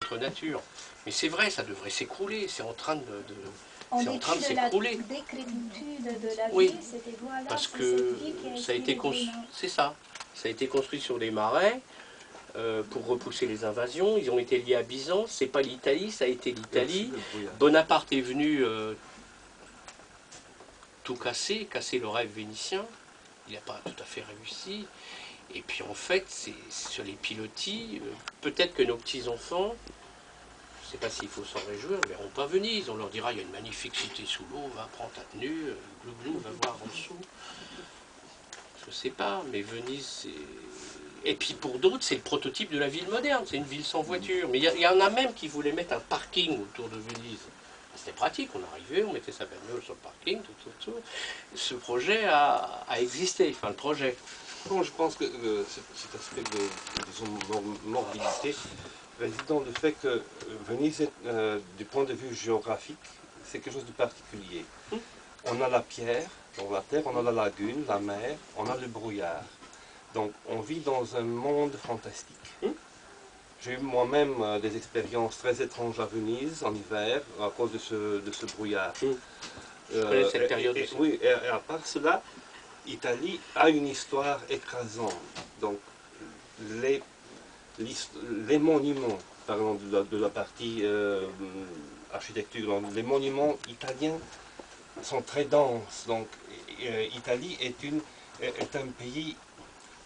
notre nature. Mais c'est vrai, ça devrait s'écrouler, c'est en train de En c'est en train de s'écrouler. décrépitude de la Oui, ville, c'était voilà, parce c'est que cette ville qui a ça a été construit, c'est ça. Ça a été construit sur des marais pour repousser les invasions. Ils ont été liés à Byzance, c'est pas l'Italie, ça a été l'Italie. Bonaparte est venu tout casser, casser le rêve vénitien. Il n'a pas tout à fait réussi. Et puis en fait, c'est sur les pilotis, peut-être que nos petits-enfants, je ne sais pas s'il faut s'en réjouir, ne verront pas Venise. On leur dira, il y a une magnifique cité sous l'eau, va, prends ta tenue, glouglou, va voir en dessous. Je ne sais pas, mais Venise, c'est... Et puis pour d'autres, c'est le prototype de la ville moderne, c'est une ville sans voiture. Mais il y en a même qui voulaient mettre un parking autour de Venise. C'était pratique, on arrivait, on mettait sa bagnole sur le parking, tout. Ce projet a existé, enfin le projet. Bon, je pense que cet aspect de mobilité réside dans le fait que Venise, du point de vue géographique, c'est quelque chose de particulier. On a la pierre, donc la terre, on a la lagune, la mer, on a le brouillard. Donc on vit dans un monde fantastique. J'ai eu moi-même des expériences très étranges à Venise en hiver à cause de ce brouillard. Je connais cette période aussi. Oui, et à part cela, l'Italie a une histoire écrasante. Donc les monuments, parlons de la partie architecture, donc, les monuments italiens sont très denses. Donc l'Italie est un pays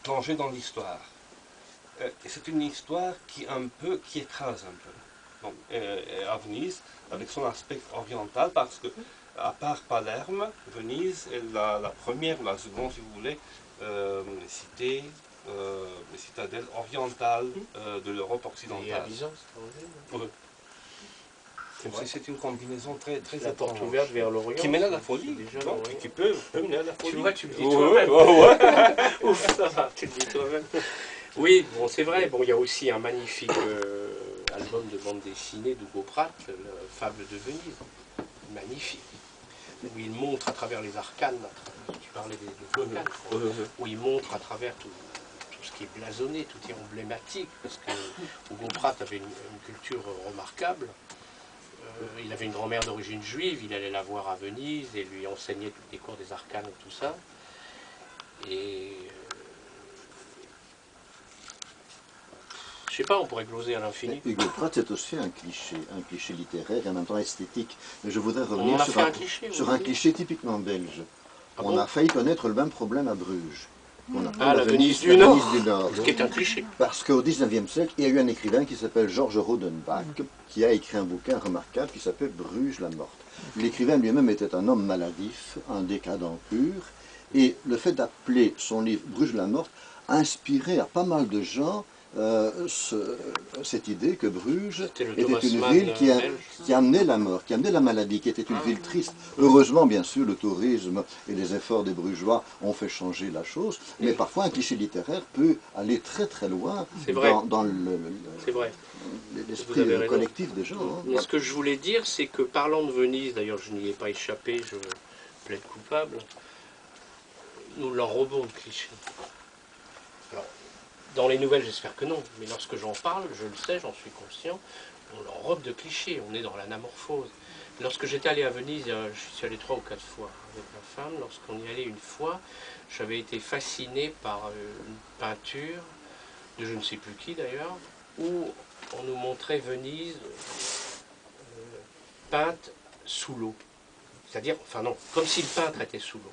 plongé dans l'histoire. C'est une histoire qui écrase un peu. Donc, à Venise, avec son aspect oriental, parce que, à part Palerme, Venise est la première, la seconde, si vous voulez, cité, citadelle orientale de l'Europe occidentale. Et à Byzance, oui. C'est une combinaison très la étrange. porte ouverte vers l'Orient. Qui mène à la folie. Déjà, Donc, qui peut mener à la folie. Tu vois, tu me dis toi-même. toi-même. Ouf, ça va, tu le dis toi-même. Oui, bon, c'est vrai. Bon, il y a aussi un magnifique album de bande dessinée d'Hugo Pratt, Fable de Venise. Magnifique. Où il montre à travers les arcanes, tu parlais des arcanes, où il montre à travers tout ce qui est blasonné, tout est emblématique, parce que Hugo Pratt avait une culture remarquable. Il avait une grand-mère d'origine juive, il allait la voir à Venise et lui enseignait les cours des arcanes et tout ça. Et je sais pas, on pourrait gloser à l'infini. Hugo Pratt, c'est aussi un cliché littéraire et en même temps esthétique. Mais je voudrais revenir sur un cliché typiquement belge. On a failli connaître le même problème à Bruges. La Venise du Nord. Ce qui est un cliché. Parce qu'au XIXe siècle, il y a eu un écrivain qui s'appelle Georges Rodenbach, qui a écrit un bouquin remarquable qui s'appelle Bruges la morte. L'écrivain lui-même était un homme maladif, un décadent pur, et le fait d'appeler son livre Bruges la morte a inspiré à pas mal de gens cette idée que Bruges était une ville qui amenait la mort, qui amenait la maladie, qui était une ville triste. Heureusement, bien sûr, le tourisme et les efforts des Brugeois ont fait changer la chose, mais parfois un cliché littéraire peut aller très très loin dans l'esprit collectif des gens. Mais ce que je voulais dire, c'est que parlant de Venise, d'ailleurs je n'y ai pas échappé, je plaide coupable, nous l'enrobons de clichés. Alors, dans les nouvelles, j'espère que non, mais lorsque j'en parle, je le sais, j'en suis conscient, on l'enrobe de clichés, on est dans l'anamorphose. Lorsque j'étais allé à Venise, je suis allé 3 ou 4 fois avec ma femme, lorsqu'on y allait une fois, j'avais été fasciné par une peinture, de je ne sais plus qui d'ailleurs, où on nous montrait Venise peinte sous l'eau. C'est-à-dire, enfin non, comme si le peintre était sous l'eau.